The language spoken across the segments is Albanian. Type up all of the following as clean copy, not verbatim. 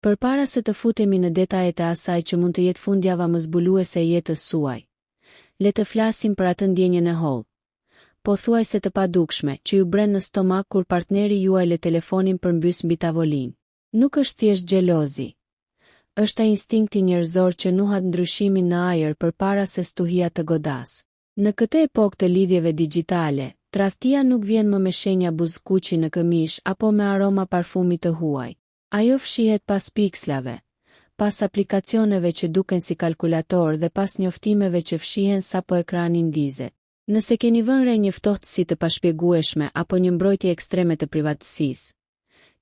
Përpara se të futemi në detajet e asaj që mund të jetë fundjava më zbuluese e jetës suaj, le të flasim për atë ndjenjen e hollë, pothuajse të padukshme, që ju bren në stomak kur partneri juaj le telefonin përmbys mbi tavolinë. Nuk është thjesht xhelozi. Është ai instinkti njerëzor që nuhat ndryshimin në ajër përpara se stuhia të godas. Në këtë epokë të lidhjeve digjitale, tradhtia nuk vjen më me shenja buzëkuqi në këmish apo me aroma parfumi të huaj. Ajo fshihet pas pikslave, pas aplikacioneve që duken si kalkulator dhe pas njoftimeve që fshihen sapo ekrani ndizet. Nëse keni vënë re një ftohtësi të pashpjegueshme apo një mbrojtje ekstreme të privatësisë,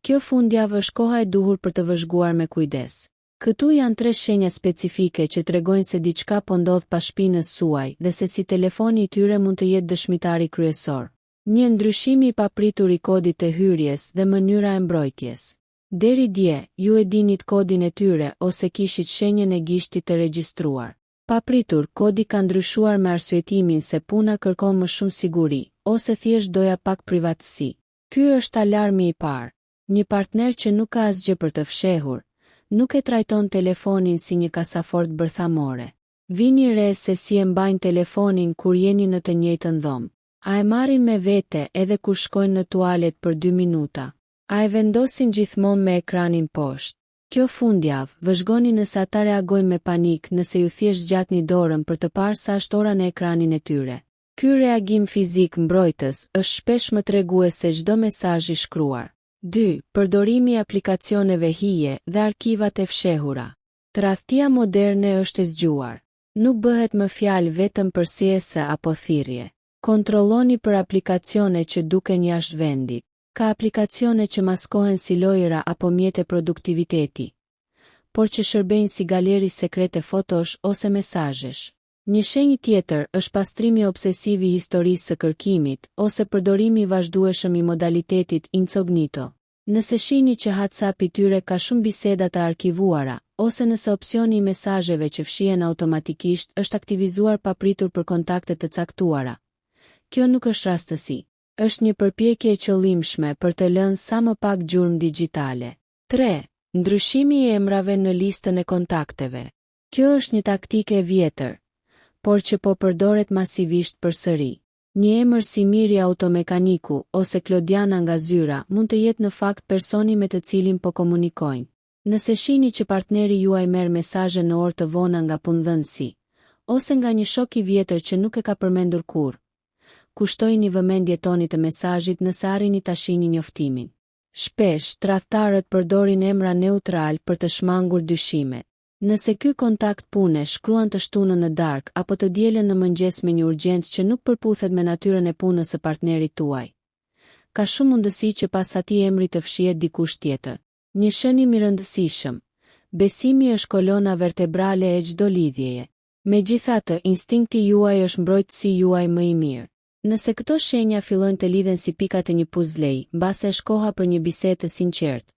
kjo fundjavë është koha e duhur për të vëzhguar me kujdes. Këtu janë 3 shenja specifike që tregojnë se diçka po ndodh pas shpinës suaj dhe se si telefoni i tyre mund të jetë dëshmitari kryesor. 1. Ndryshimi i papritur i kodit të hyrjes dhe mënyra e mbrojtjes. Deri dje, ju e dinit kodin e tyre ose kishit shenjën e gishtit të regjistruar. Papritur, kodi ka ndryshuar me arsyetimin se puna kërkon më shumë siguri, ose thjesht doja pak privatësi. Ky është alarmi i parë. Një partner që nuk ka asgjë për të fshehur, nuk e trajton telefonin si një kasafort bërthamore. Vini re se si e mbajnë telefonin kur jeni në të njëjtën dhomë. A e marrin me vete edhe kur shkojnë në tualet për 2 minuta? A e vendosin gjithmonë me ekranin poshtë? Kjo fundjavë, vëzhgoni nëse ata reagojnë me panik nëse ju thjesht gjatni dorën për të parë sa është ora në ekranin e tyre. Ky reagim fizik mbrojtës është shpesh më tregues se çdo mesazh i shkruar. 2. Përdorimi i aplikacioneve hije dhe arkivat e fshehura. Tradhtia moderne është e zgjuar. Nuk bëhet më fjalë vetëm për sjellje apo thirrje. Kontrolloni për aplikacione që duken jashtë vendit. Ka aplikacione që maskohen si lojëra apo mjete produktiviteti, por që shërbejnë si galeri sekrete fotosh ose mesazhesh. Një shenjë tjetër është pastrimi obsesiv i historisë së kërkimit ose përdorimi i vazhdueshëm i modalitetit incognito. Nëse shihni që WhatsApp i tyre ka shumë biseda të arkivuara, ose nëse opsioni i mesazheve që fshihen automatikisht është aktivizuar papritur për kontakte të caktuara, kjo nuk është rastësi. Është një përpjekje e qëllimshme për të lënë sa më pak gjurmë digjitale. 3. Ndryshimi i emrave në listën e kontakteve. Kjo është një taktike e vjetër, por që po përdoret masivisht përsëri. Një emër si Miri Automekaniku ose Klodiana nga Zyra mund të jetë në fakt personi me të cilin po komunikojnë. Nëse shihni që partneri juaj merr mesazhe në orë të vona nga punëdhënësi, ose nga një shok i vjetër që nuk e ka përmendur kurrë, kushtojini vëmendje tonit të mesazhit nëse arrini ta shihni njoftimin. Shpesh, tradhtarët përdorin emra neutral për të shmangur dyshimet. Nëse ky kontakt pune shkruan të shtunën në darkë apo të dielën në mëngjes me një urgjencë që nuk përputhet me natyrën e punës së partnerit tuaj, ka shumë mundësi që pas atij emri të fshihet dikush tjetër. Një shënim i rëndësishëm. Besimi është kolona vertebrale e çdo lidhjeje. Megjithatë, instinkti juaj është mbrojtësi juaj më i mirë. Nëse këto shenja fillojnë të lidhen si pikat e një puzlej, mbase është koha për një bisedë të sinqertë,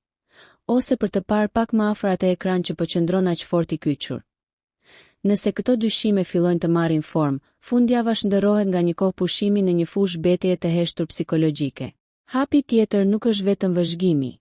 ose për të parë pak më afër atë ekran që po qëndron aq fort i kyçur. Nëse këto dyshime fillojnë të marrin formë, fundjava shndërrohet nga një kohë pushimi në një fushë betejë të heshtur psikologjike. Hapi tjetër nuk është vetëm vëzhgimi,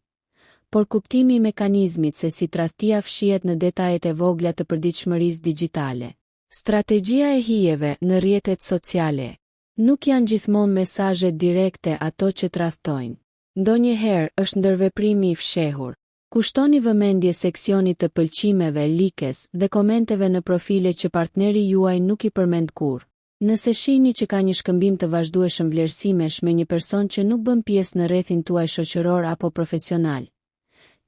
por kuptimi i mekanizmit se si tradhtia fshihet në detajet e vogla të përditshmërisë digjitale. Strategjia e hijeve në rrjetet sociale. Nuk janë gjithmonë mesazhe direkte ato që tradhtojnë. Ndonjëherë është ndërveprimi i fshehur. Kushtoni vëmendje seksionit të pëlqimeve, likes dhe komenteve në profile që partneri juaj nuk i përmend kurrë. Nëse shihni që ka një shkëmbim të vazhdueshëm vlerësimesh me një person që nuk bën pjesë në rrethin tuaj shoqëror apo profesional,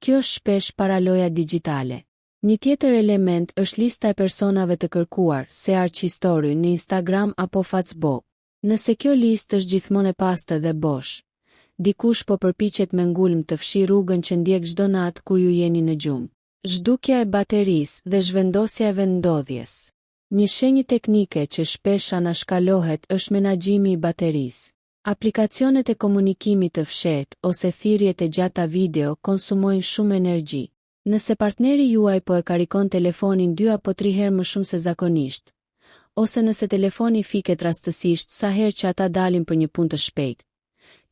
kjo është shpesh paraloja digjitale. Një tjetër element është lista e personave të kërkuar, search history në Instagram apo Facebook. Nëse kjo listë është gjithmonë e pastër dhe bosh, dikush po përpiqet me ngulm të fshi rrugën që ndjek çdo natë kur ju jeni në gjumë. Zhdukja e baterisë dhe zhvendosja e vendodhjes. Një shenjë teknike që shpesh anashkalohet është menaxhimi i baterisë. Aplikacionet e komunikimit të fshehtë ose thirrjet e gjata video konsumojnë shumë energji. Nëse partneri juaj po e karikon telefonin 2 apo 3 herë më shumë se zakonisht, ose nëse telefoni fiket rastësisht sa herë që ata dalin për një punë të shpejtë,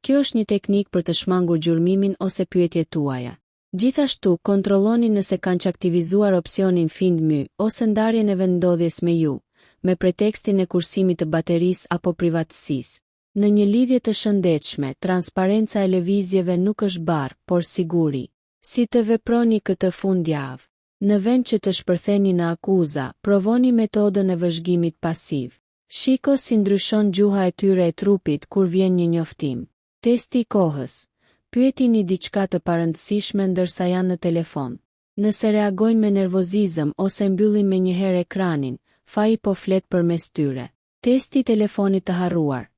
kjo është një teknik për të shmangur gjurmimin ose pyetjet tuaja. Gjithashtu, kontrolloni nëse kanë aktivizuar opsionin Find My ose ndarjen e vendodhjes me ju, me pretekstin e kursimit të baterisë apo privatësisë. Në një lidhje të shëndetshme, transparenca e lëvizjeve nuk është barë, por siguri. Si të veproni këtë fundjavë? Në vend që të shpërtheni në akuza, provoni metodën e vëzhgimit pasiv. Shiko si ndryshon gjuha e tyre e trupit kur vjen një njoftim. Testi i kohës. Pyetini diçka të parëndësishme ndërsa janë në telefon. Nëse reagojnë me nervozizëm ose mbyllin me njëherë ekranin, faji po flet përmes tyre. Testi i telefonit të harruar.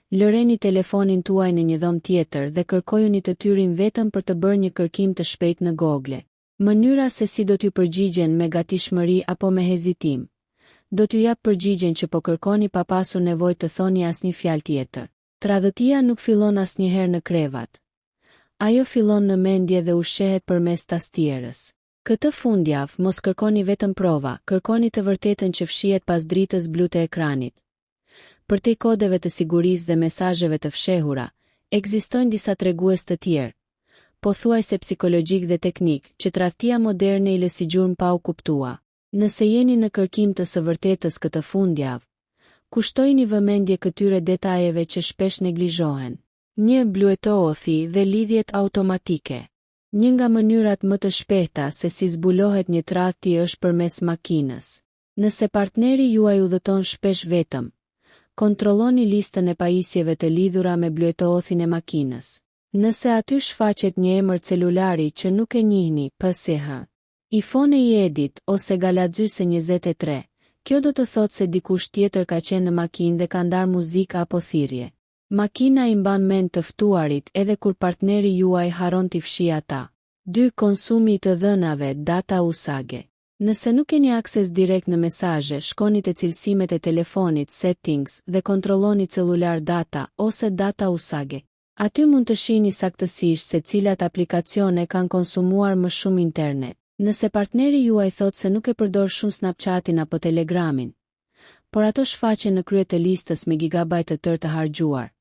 Lëreni telefonin tuaj në një dhomë tjetër dhe kërkojuni të tyrin vetëm për të bërë një kërkim të shpejt në Google. Mënyra se si do t'ju përgjigjen me gatishmëri apo me hezitim. Do t'ju jap përgjigjen që po kërkoni pa pasur nevojë të thoni asnjë fjalë tjetër. Tradhtia nuk fillon asnjëherë në krevat. Ajo fillon në mendje dhe ushqehet përmes tastierës. Këtë fundjavë mos kërkoni vetëm prova, kërkoni të vërtetën që fshihet pas dritës blu të ekranit. Për te kodeve të sigurisë dhe mesazheve të fshehura, ekzistojnë disa tregues të tjerë, pothuajse psikologjik dhe teknik, që tradhtia moderne i lë si gjurmë pa u kuptua. Nëse jeni në kërkim të së vërtetës këtë fundjavë, kushtojini vëmendje këtyre detajeve që shpesh neglizhohen. 1. Bluetoothi dhe lidhjet automatike. Një nga mënyrat më të shpejta se si zbulohet një tradhti është përmes makinës. Nëse partneri juaj udhëton shpesh vetëm, kontrolloni listën e pajisjeve të lidhura me Bluetoothin e makinës. Nëse aty shfaqet një emër celulari që nuk e njihni, PSH, iPhone i edit ose Galaxy 23, kjo do të thotë se dikush tjetër ka qenë në makinë dhe ka ndarë muzikë apo thirrje. Makina i mban mend të ftuarit edhe kur partneri juaj haron t'i fshijë ata. 2. Konsumi i të dhënave, data usage. Nëse nuk keni akses direkt në mesazhe, shkoni te cilësimet e telefonit, settings dhe kontrolloni cellular data ose data usage. Aty mund të shihni saktësisht se cilat aplikacione kanë konsumuar më shumë internet. Nëse partneri juaj thotë se nuk e përdor shumë Snapchatin apo Telegramin, por ato shfaqen në krye të listës me gigabajt të tërë të harxhuar.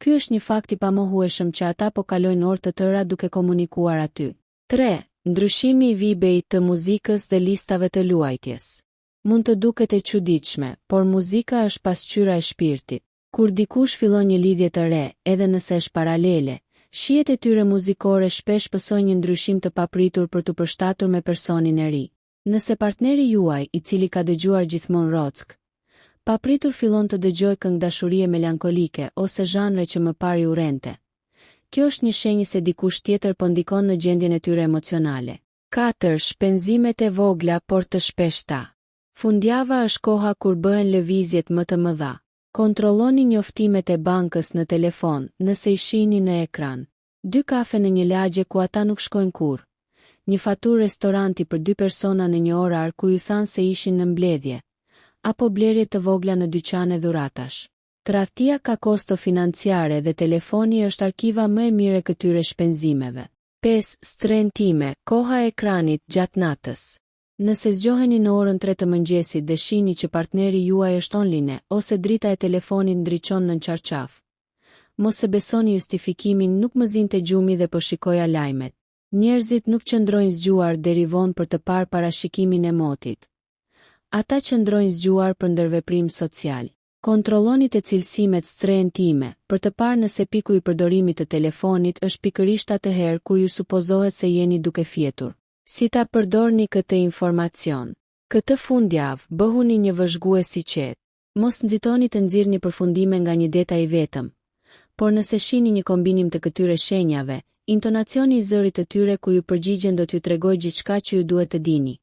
Ky është një fakt i pamohueshëm që ata po kalojnë orë të tëra duke komunikuar aty. 3. Ndryshimi i vibej të muzikës dhe listave të luajtjes. Mund të duket e çuditshme, por muzika është pasqyra e shpirtit. Kur dikush fillon një lidhje të re, edhe nëse është paralele, shihet e tyre muzikore shpesh pësojnë një ndryshim të papritur për të përshtatur me personin e ri. Nëse partneri juaj, i cili ka dëgjuar gjithmonë rock, papritur fillon të dëgjojë këngë dashurie melankolike ose zhanre që më parë i urrente, kjo është një shenjë se dikush tjetër po ndikon në gjendjen e tyre emocionale. 4. Shpenzimet e vogla por të shpeshta. Fundjava është koha kur bëhen lëvizjet më të mëdha. Kontrolloni njoftimet e bankës në telefon nëse i shihni në ekran. 2 kafe në një lagje ku ata nuk shkojnë kurrë. Një faturë restoranti për 2 persona në një orar ku ju thanë se ishin në mbledhje, apo blerje të vogla në dyqane dhuratash. Tradhtia ka kosto financiare dhe telefoni është arkiva më e mire këtyre shpenzimeve. 5. Strehëntime, koha e ekranit gjatë natës. Nëse zgjoheni në orën 3 të mëngjesit dhe shihni që partneri juaj është online ose drita e telefonit ndriçon në çarçaf, mos e besoni justifikimin "nuk më zinte gjumi dhe po shikoja lajmet". Njerëzit nuk qëndrojnë zgjuar deri vonë për të parë parashikimin e motit. Ata qëndrojnë zgjuar për ndërveprim social. Kontrolloni të cilësimet strehëntime për të parë nëse piku i përdorimit të telefonit është pikërisht atëherë kur ju supozohet se jeni duke fjetur. Si ta përdorni këtë informacion? Këtë fundjavë bëhuni një vëzhgues i qetë. Mos nxitoni të nxirrni përfundime nga një detaj vetëm, por nëse shihni një kombinim të këtyre shenjave, intonacioni i zërit të tyre kur ju përgjigjen do t'ju tregojë gjithçka që ju duhet të dini.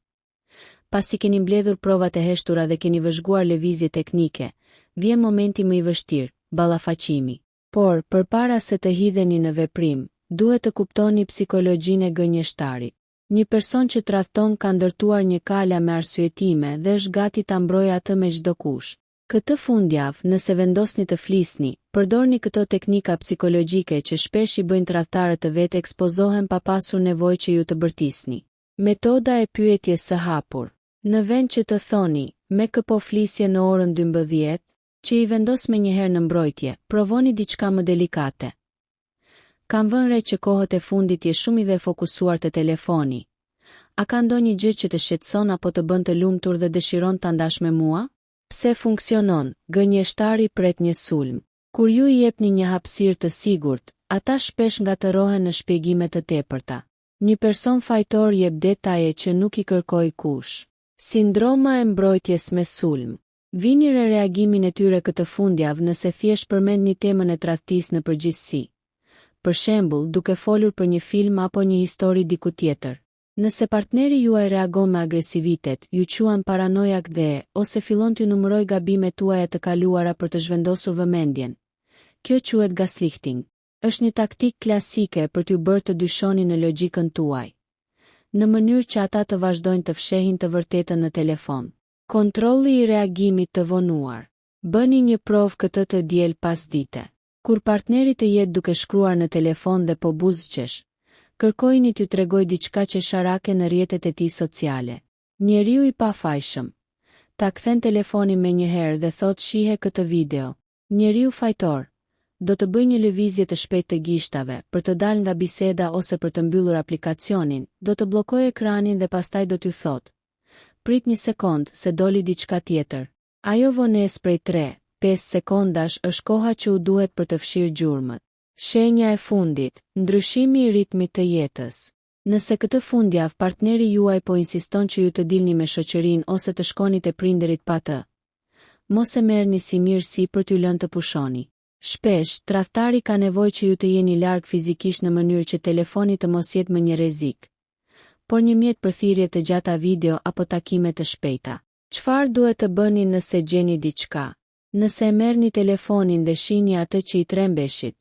Pasi keni mbledhur provat e heshtura dhe keni vëzhguar lëvizje teknike, vjen momenti më i vështirë, ballafaqimi. Por, përpara se të hidheni në veprim, duhet të kuptoni psikologjinë e gënjeshtarit. Një person që tradhton ka ndërtuar një kala me arsyetime dhe është gati ta mbrojë atë me çdo kush. Këtë fundjavë, nëse vendosni të flisni, përdorni këto teknika psikologjike që shpesh i bëjnë tradhtarët të vetë ekspozohen pa pasur nevojë që ju të bërtisni. Metoda e pyetjes së hapur. Në vend që të thoni, me kë po flisje në orën 12, që i vendos me njëherë në mbrojtje, provoni diçka më delikate. Kam vënë re që kohët e fundit je shumë i dhe fokusuar te telefoni. A ka ndonjë gjë që të shqetëson apo të bën të lumtur dhe dëshiron ta ndash me mua? Pse funksionon? Gënjeshtari pret një sulm. Kur ju i jepni një hapësirë të sigurt, ata shpesh ngatërohen në shpjegime të tepërta. Një person fajtor jep detaje që nuk i kërkoi kush. Sindroma e mbrojtjes me sulm. Vini re reagimin e tyre këtë fundjavë nëse thjesht përmendni temën e tradhtisë në përgjithësi. Për shembull, duke folur për një film apo një histori diku tjetër. Nëse partneri juaj reagon me agresivitet, ju quan paranojak dhe ose fillon t'ju numëroj gabimet tuaja të kaluara për të zhvendosur vëmendjen. Kjo quhet gaslighting. Është një taktik klasike për t'ju bërë të dyshoni në logjikën tuaj, në mënyrë që ata të vazhdojnë të fshehin të vërtetën në telefon. Kontrolli i reagimit të vonuar. Bëni një provë këtë të diel pas dite. Kur partneri të jetë duke shkruar në telefon dhe po buzëqesh, kërkojini t'ju tregoj diçka që sharake në rrjetet e tij sociale. Njeriu i pafajshëm. Ta kthen telefonin menjëherë dhe thot shihe këtë video. Njeriu fajtor. Do të bëj një lëvizje të shpejtë të gishtave, për të dalë nga biseda ose për të mbyllur aplikacionin, do të bllokoj ekranin dhe pastaj do t'ju thot. Prit një sekond, se doli diçka tjetër. Ajo vonesë prej 3-5 sekondash është koha që u duhet për të fshirë gjurmët. Shenja e fundit, ndryshimi i ritmit të jetës. Nëse këtë fundjavë partneri juaj po insiston që ju të dilni me shoqërinë ose të shkoni te prindërit pa të, mos e merrni si mirësi për t'ju lënë të pushoni. Shpesh, tradhtari ka nevojë që ju të jeni larg fizikisht në mënyrë që telefoni të mos jetë më një rrezik, por një mjet për thirrje të gjata video apo takime të shpejta. Çfarë duhet të bëni nëse gjeni diçka? Nëse e merrni telefonin dhe shihni atë që i trembeshit,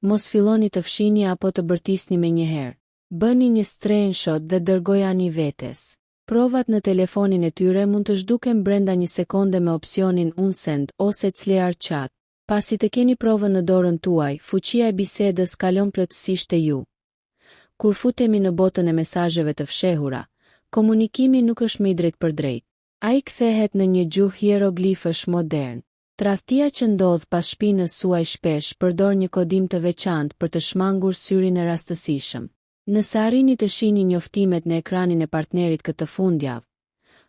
mos filloni të fshini apo të bërtisni menjëherë. Bëni një screenshot dhe dërgojani vetes. Provat në telefonin e tyre mund të zhduken brenda një sekonde me opsionin unsend ose clear chat. Pasi të keni provën në dorën tuaj, fuqia e bisedës kalon plotësisht te ju. Kur futemi në botën e mesazheve të fshehura, komunikimi nuk është më i drejtë për drejtë. Ai kthehet në një gjuhë hieroglifësh modern. Tradhtia që ndodh pas shpinës suaj shpesh përdor një kodim të veçantë për të shmangur syrin e rastësishëm. Nëse arrini të shihni njoftimet në ekranin e partnerit këtë fundjavë,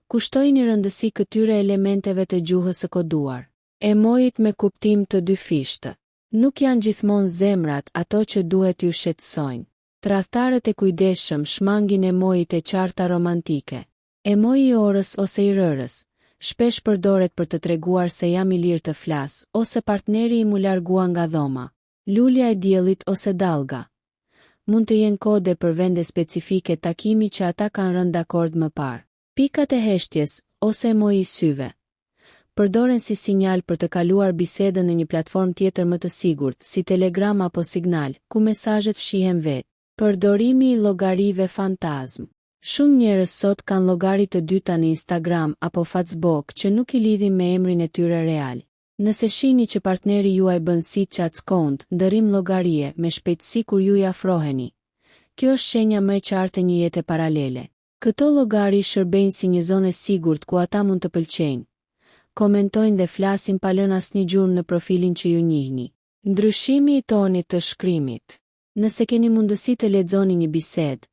kushtojini rëndësi këtyre elementeve të gjuhës së koduar. Emojit me kuptim të dyfishtë. Nuk janë gjithmonë zemrat ato që duhet ju shqetësojnë. Tradhtarët e kujdesshëm shmangin emojit e qarta romantike. Emoji i orës ose i rërës shpesh përdoret për të treguar se jam i lirë të flas ose partneri im u largua nga dhoma. Lulja e diellit ose dallga mund të jenë kode për vende specifike takimi që ata kanë rënë dakord më parë. Pikat e heshtjes ose emoji i syve përdoren si sinjal për të kaluar bisedën në një platformë tjetër më të sigurt, si Telegram apo Signal, ku mesazhet fshihen vetë. Përdorimi i llogarive fantazm. Shumë njerëz sot kanë llogari të dyta në Instagram apo Facebook që nuk i lidhin me emrin e tyre real. Nëse shihni që partneri juaj bën si chat account, ndërrim llogarie me shpejtësi kur ju i afroheni, kjo është shenja më e qartë e një jete paralele. Këto llogari shërbejnë si një zonë e sigurt ku ata mund të pëlqejnë, komentojnë dhe flasin pa lënë asnjë gjurmë në profilin që ju njihni. Ndryshimi i tonit të shkrimit. Nëse keni mundësi të lexoni një bisedë,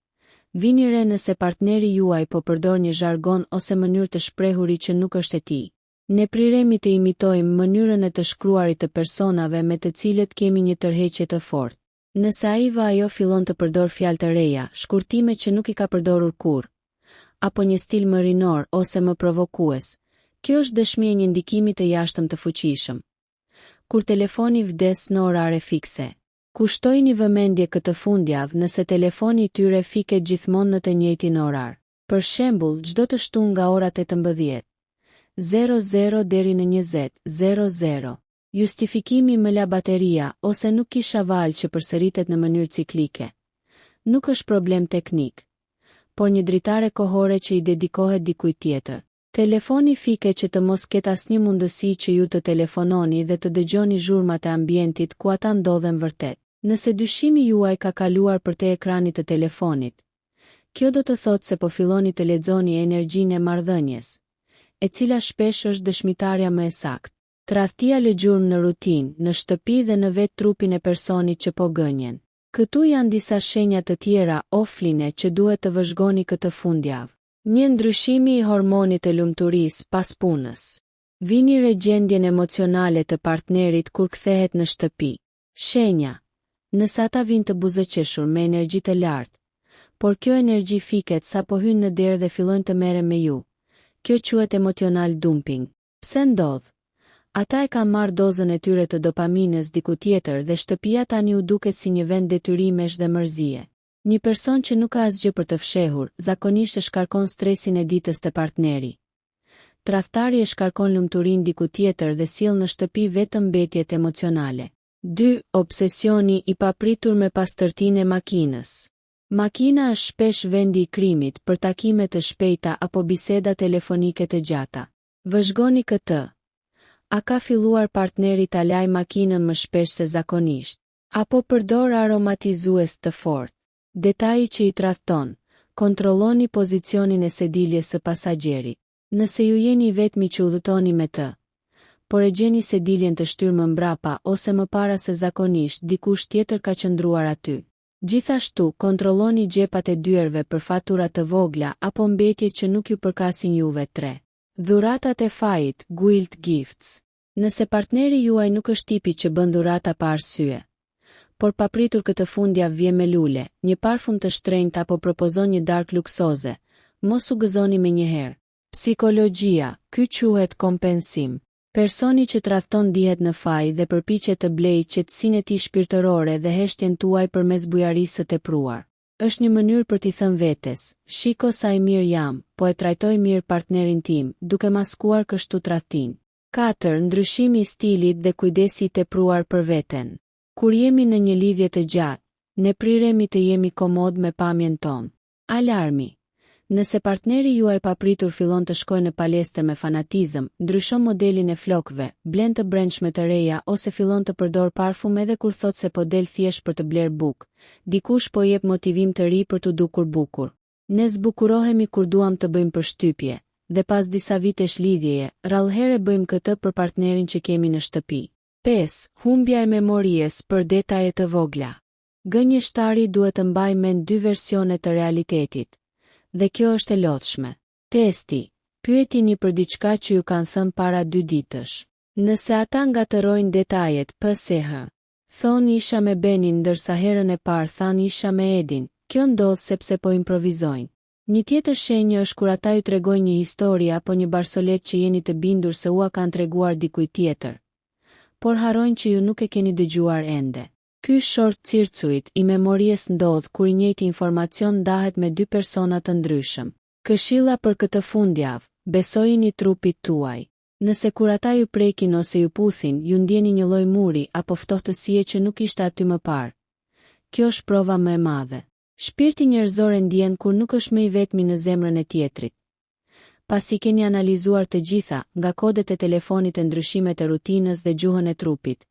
vini re nëse partneri juaj po përdor një zhargon ose mënyrë të shprehuri që nuk është e tij. Ne priremi të imitojmë mënyrën e të shkruarit të personave me të cilët kemi një tërheqje të fortë. Nëse ai va ajo fillon të përdor fjalë të reja, shkurtime që nuk i ka përdorur kurrë, apo një stil më rinor ose më provokues, kjo është dëshmi e një ndikimi të jashtëm të fuqishëm. Kur telefoni vdes në orare fikse. Kushtojini vëmendje këtë fundjavë nëse telefoni i tyre fiket gjithmonë në të njëjtin orar. Për shembull, çdo të shtunë nga ora 18:00 deri në 20:00. Justifikimi më la bateria ose nuk kisha val që përsëritet në mënyrë ciklike. Nuk është problem teknik, por një dritare kohore që i dedikohet dikujt tjetër. Telefoni fike që të mos ketë asnjë mundësi që ju të telefononi dhe të dëgjoni zhurmat e ambientit ku ata ndodhen vërtet. Nëse dyshimi juaj ka kaluar për te ekranit të telefonit, kjo do të thotë se po filloni të lexoni energjinë e marrëdhënies, e cila shpesh është dëshmitarja më e saktë. Tradhtia lë gjurmë në rutinë, në shtëpi dhe në vetë trupin e personit që po gënjen. Këtu janë disa shenja të tjera ofline që duhet të vëzhgoni këtë fundjavë. 1. Ndryshimi i hormonit të lumturisë pas punës. Vini re gjendjen emocionale të partnerit kur kthehet në shtëpi. Shenja. Nëse ata vinë të buzëqeshur me energji të lartë, por kjo energji fiket sa po hynë në derë dhe fillojnë të merren me ju. Kjo quhet emotional dumping. Pse ndodh? Ata e kanë marrë dozën e tyre të dopaminës diku tjetër dhe shtëpia tani u duket si një vend detyrimesh dhe mërzie. Një person që nuk ka asgjë për të fshehur, zakonisht e shkarkon stresin e ditës të partneri. Tradhtari e shkarkon lumturinë diku tjetër dhe sjell në shtëpi vetëm mbetjet emocionale. 2. Obsesioni i papritur me pastërtinë e makinës. Makina është shpesh vendi i krimit për takime të shpejta apo biseda telefonike të gjata. Vëzhgoni këtë. A ka filluar partneri ta lajë makinën më shpesh se zakonisht? Apo përdor aromatizues të fortë? Detaji që i tradhton. Kontrolloni pozicionin e sediljes së pasagjerit. Nëse ju jeni vetmi që udhëtoni me të, por e gjeni sediljen të shtyrë më mbrapa ose më para se zakonisht dikush tjetër ka qëndruar aty. Gjithashtu, kontrolloni gjepat e dyerve për fatura të vogla apo mbetje që nuk ju përkasin juve. 3. Dhuratat e fajit, guilt gifts. Nëse partneri juaj nuk është tipi që bën dhurata pa arsye, por papritur këtë fundjavë vjen me lule, një parfum të shtrenjtë apo propozon një darkë luksoze, mos u gëzoni menjëherë. Psikologjia, ky quhet kompensim. Personi që tradhton dihet në faj dhe përpiqet të blejë qetësinë e tij shpirtërore dhe heshtjen tuaj përmes bujarisë së tepruar. Është një mënyrë për t'i thënë vetes, shiko sa i mirë jam, po e trajtoj mirë partnerin tim, duke maskuar kështu tradhtin. 4. Ndryshimi i stilit dhe kujdesi i tepruar për veten. Kur jemi në një lidhje të gjatë, ne priremi të jemi komod me pamjen tonë. Alarmi. Nëse partneri juaj papritur fillon të shkojë në palestër me fanatizëm, ndryshon modelin e flokëve, blen të brendshme të reja ose fillon të përdor parfum edhe kur thot se po del thjesht për të bler bukë, dikush po jep motivim të ri për të dukur bukur. Ne zbukurohemi kur duam të bëjmë përshtypje, dhe pas disa vitesh lidhjeje, rrallëherë bëjmë këtë për partnerin që kemi në shtëpi. 5. Humbja e memories për detaje të vogla. Gënjeshtari duhet të mbajë mend dy versione të realitetit. Dhe kjo është e lodhshme. Testi. Pyetini për diçka që ju kanë thënë para 2 ditësh. Nëse ata ngatërojnë detajet, PSH. Thonë isha me Benin ndërsa herën e parë thanë isha me Edin. Kjo ndodh sepse po improvizojnë. Një tjetër shenjë është kur ata ju tregojnë një histori apo një barsolet që jeni të bindur se ua kanë treguar dikujt tjetër, por harrojnë që ju nuk e keni dëgjuar ende. Ky short circuit i memories ndodh kur i njëjti informacion ndahet me dy persona të ndryshëm. Këshilla për këtë fundjavë, besojini trupit tuaj. Nëse kur ata ju prekin ose ju puthin, ju ndjeni një lloj muri apo ftohtësie që nuk ishte aty më parë. Kjo është prova më e madhe. Shpirti njerëzor e ndjen kur nuk është më i vetmi në zemrën e tjetrit. Pasi keni analizuar të gjitha, nga kodet e telefonit e ndryshimet e rutinës dhe gjuhën e trupit,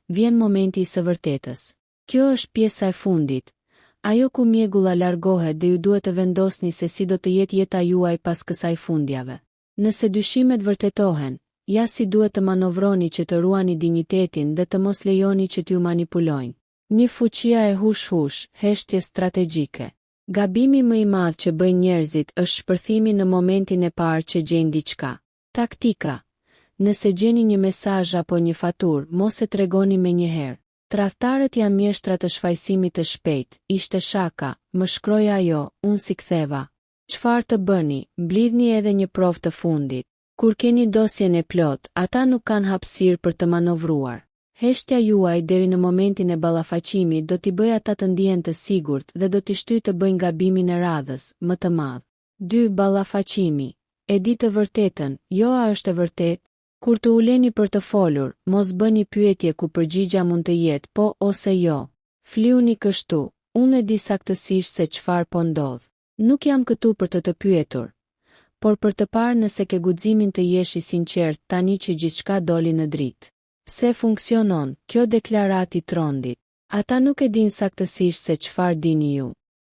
vjen momenti i së vërtetës. Kjo është pjesa e fundit, ajo ku mjegulla largohet dhe ju duhet të vendosni se si do të jetë jeta juaj pas kësaj fundjave. Nëse dyshimet vërtetohen, ja si duhet të manovroni që të ruani dinjitetin dhe të mos lejoni që t'ju manipulojnë. Një fuqia e hush-hush, heshtje strategjike. Gabimi më i madh që bëjnë njerëzit është shpërthimi në momentin e parë që gjejnë diçka. Taktika. Nëse gjeni një mesazh apo një faturë, mos e tregoni menjëherë. Tradhtarët janë mjeshtra të shfaqsimit të shpejtë. Ishte shaka, më shkroi ajo, unë si ktheva. Çfarë të bëni? Mblidhni edhe një provë të fundit. Kur keni dosjen e plot, ata nuk kanë hapësirë për të manovruar. Heshtja juaj deri në momentin e ballafaqimit do t'i bëjë ata të ndihen të sigurt dhe do t'i shtyjë të bëjnë gabimin e radhës, më të madh. 2. Ballafaqimi. E di të vërtetën, jo a është e vërtetë? Kur të uleni për të folur, mos bëni pyetje ku përgjigja mund të jetë po ose jo. Fliuni kështu, unë e di saktësisht se çfarë po ndodh. Nuk jam këtu për të pyetur, por për të parë nëse ke guximin të jesh i sinqert tani që gjithçka doli në dritë. Pse funksionon kjo deklarat i trondit? Ata nuk e din saktësisht se çfarë dini ju.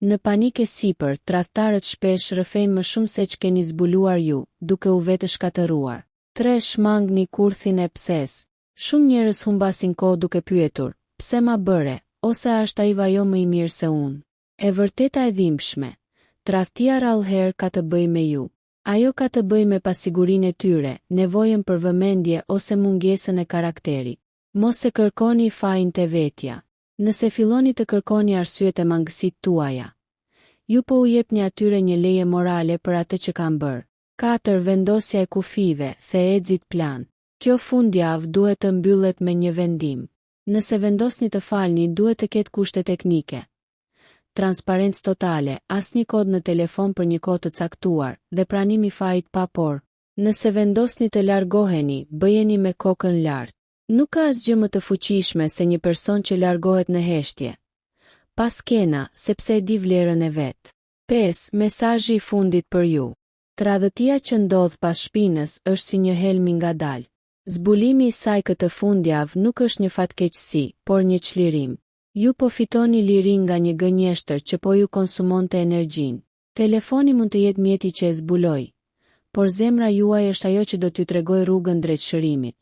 Në panikë sipër, tradhtarët shpesh rrëfejnë më shumë se ç'keni zbuluar ju, duke u vetë shkatëruar. 3. Shmangni kurthin e pses. Shumë njerëz humbasin kohë duke pyetur, pse ma bëre, ose është ai vajo më i mirë se unë. E vërteta e dhimbshme, tradhtia rallëherë ka të bëjë me ju. Ajo ka të bëjë me pasigurinë e tyre, nevojën për vëmendje ose mungesën e karakterit. Mos e kërkoni fajin te vetja. Nëse filloni të kërkoni arsyet e mangësitë tuaja, ju po u jepni atyre një leje morale për atë që kanë bërë. 4. Vendosja e kufive, thejexit plan. Kjo fundjavë duhet të mbyllet me një vendim. Nëse vendosni të falni, duhet të ketë kushte teknike. Transparencë totale, asnjë kod në telefon për një kohë të caktuar, dhe pranimi i fajit pa por. Nëse vendosni të largoheni, bëjeni me kokën lart. Nuk ka asgjë më të fuqishme se një person që largohet në heshtje. Pas kena, sepse e di vlerën e vet. 5. Mesazhi i fundit për ju. Tradhtia që ndodh pas shpinës është si një helm ngadalë. Zbulimi i saj këtë fundjavë nuk është një fatkeqësi, por një çlirim. Ju po fitoni liri nga një gënjeshtër që po ju konsumonte energjinë. Telefoni mund të jetë mjeti që e zbuloj, por zemra juaj është ajo që do t'ju tregoj rrugën drejt shërimit.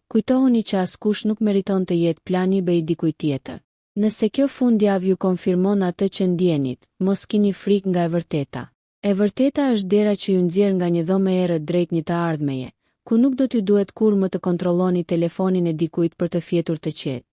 Kujtohuni që askush nuk meriton të jetë plani B i dikujt tjetër. Nëse kjo fundjavë ju konfirmon atë që ndjenit, mos kini frikë nga e vërteta. E vërteta është dera që ju nxjerr nga një dhomë errët drejt një të ardhmeje, ku nuk do t'ju duhet kur më të kontrolloni telefonin e dikujt për të fjetur të qetë.